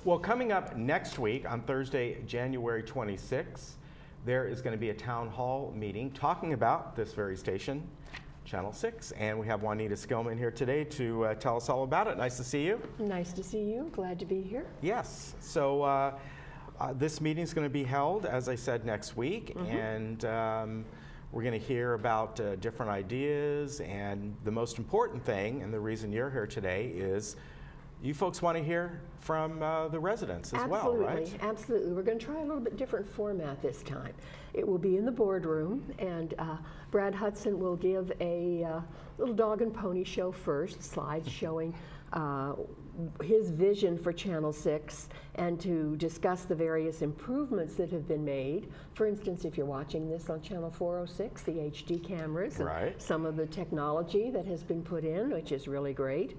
Well, coming up next week on Thursday, January 26th, there is going to be a town hall meeting talking about this very station, Channel 6. And we have Juanita Skillman here today to tell us all about it. Nice to see you. Nice to see you. Glad to be here. Yes. So this meeting is going to be held, as I said, next week. And we're going to hear about different ideas. And the most important thing, and the reason you're here today, is you folks want to hear from the residents as well, right? Absolutely. We're going to try a little bit different format this time. It will be in the boardroom, and Brad Hudson will give a little dog and pony show first, slides showing his vision for Channel 6 and to discuss the various improvements that have been made. For instance, if you're watching this on Channel 406, the HD cameras, and some of the technology that has been put in, which is really great.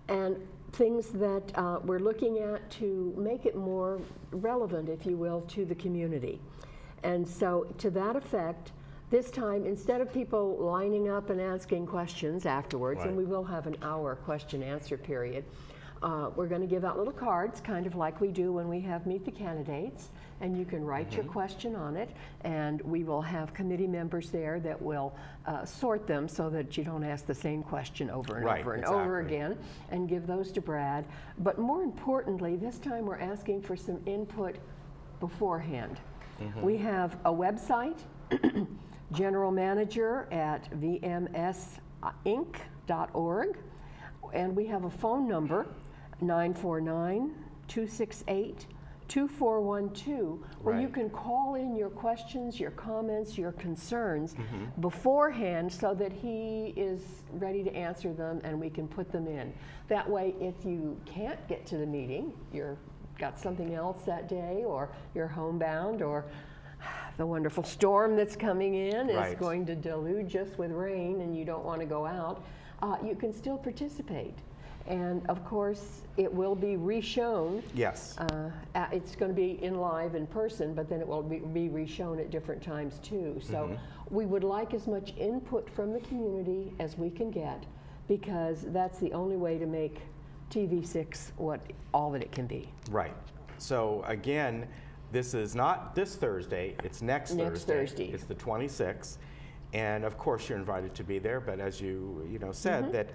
And things that we're looking at to make it more relevant, if you will, to the community. And so to that effect, this time, instead of people lining up and asking questions afterwards, and we will have an hour question-answer period, we're going to give out little cards, kind of like we do when we have Meet the Candidates, and you can write your question on it, and we will have committee members there that will sort them so that you don't ask the same question over and over and over again, and give those to Brad. But more importantly, this time we're asking for some input beforehand. We have a website, general manager at vmsinc.org, and we have a phone number, 949-268-2412, where you can call in your questions, your comments, your concerns beforehand so that he is ready to answer them and we can put them in. That way, if you can't get to the meeting, you're got something else that day, or you're homebound, or the wonderful storm that's coming in is going to deluge us with rain and you don't want to go out, you can still participate. And of course, it will be reshown. Yes. It's going to be in live in person, but then it will be reshown at different times too. So we would like as much input from the community as we can get, because that's the only way to make TV6 all that it can be. Right. So again, this is not this Thursday, it's next Thursday. It's the 26th. And of course you're invited to be there, but as you said, that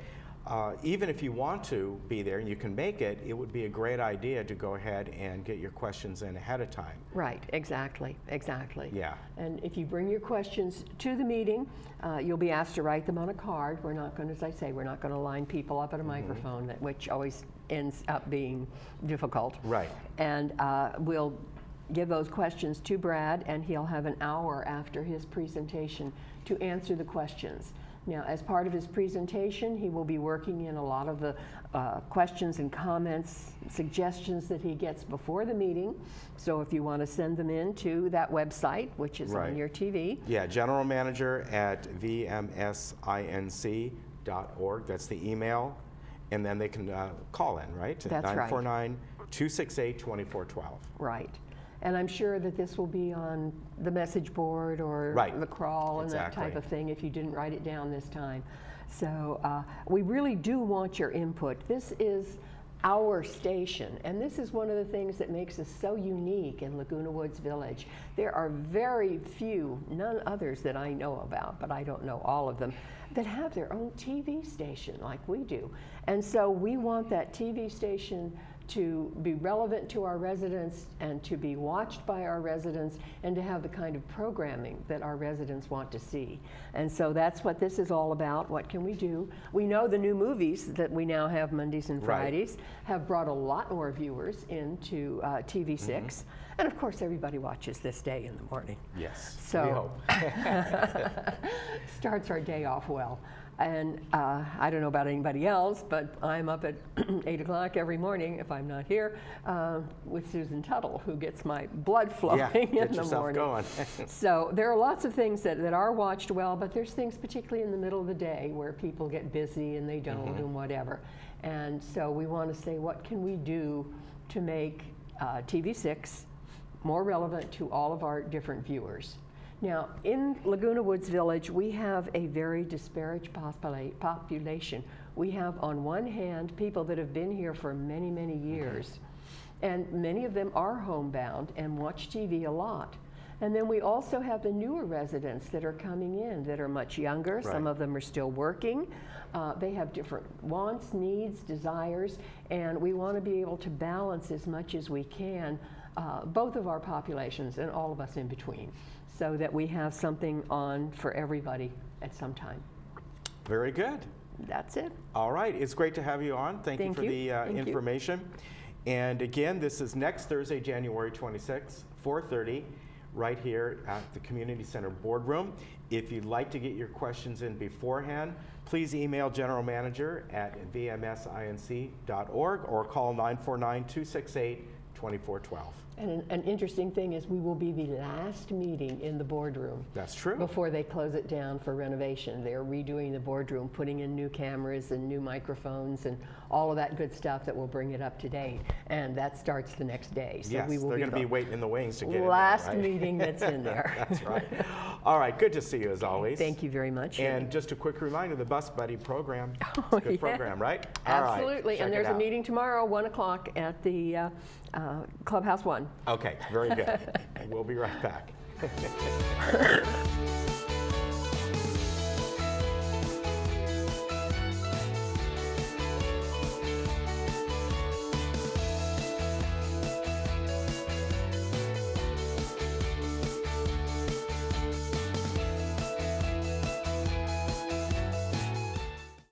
even if you want to be there and you can make it, it would be a great idea to go ahead and get your questions in ahead of time. Right, exactly. Yeah. And if you bring your questions to the meeting, you'll be asked to write them on a card. We're not going to, as I say, we're not going to line people up at a microphone, which always ends up being difficult. Right. And we'll give those questions to Brad, and he'll have an hour after his presentation to answer the questions. Now, as part of his presentation, he will be working in a lot of the questions and comments, suggestions that he gets before the meeting. So if you want to send them in to that website, which is on your TV. Yeah, general manager at vmsinc.org. That's the email. And then they can call in, right? That's 949-268-2412. Right. And I'm sure that this will be on the message board or the crawl and that type of thing if you didn't write it down this time. So we really do want your input. This is our station, and this is one of the things that makes us so unique in Laguna Woods Village. There are very few, none others that I know about, but I don't know all of them, that have their own TV station like we do. And so we want that TV station to be relevant to our residents and to be watched by our residents and to have the kind of programming that our residents want to see. And so that's what this is all about. What can we do? We know the new movies that we now have Mondays and Fridays have brought a lot more viewers into TV6. And of course, everybody watches This Day in the morning. Yes, so we hope. Starts our day off well. And I don't know about anybody else, but I'm up at 8 o'clock every morning, if I'm not here, with Susan Tuttle, who gets my blood flowing in the morning. Going. So there are lots of things that are watched well, but there's things particularly in the middle of the day where people get busy and they don't and whatever. And so we want to say, what can we do to make TV6 more relevant to all of our different viewers? Now, in Laguna Woods Village, we have a very disparate population. We have, on one hand, people that have been here for many, many years, and many of them are homebound and watch TV a lot. And then we also have the newer residents that are coming in that are much younger. Right. Some of them are still working. They have different wants, needs, desires, and we want to be able to balance as much as we can both of our populations and all of us in between, so that we have something on for everybody at some time. Very good. That's it. All right, it's great to have you on. Thank you for the Thank you. information. And again, this is next Thursday, January 26th, 4:30, right here at the Community Center Boardroom. If you'd like to get your questions in beforehand, please email General Manager at vmsinc.org or call 949-268-2412. And an interesting thing is we will be the last meeting in the boardroom. That's true. Before they close it down for renovation. They're redoing the boardroom, putting in new cameras and new microphones and all of that good stuff that will bring it up to date. And that starts the next day. So Yes, we will they're going to be the waiting in the wings to get in there, last right? meeting that's in there. That's right. All right, good to see you as always. Thank you very much. And just a quick reminder, the Bus Buddy program. It's Oh, a good yeah. program, right? All right, Absolutely. check And it there's a out. meeting tomorrow, 1 o'clock at the Clubhouse 1. Okay, very good. We'll be right back.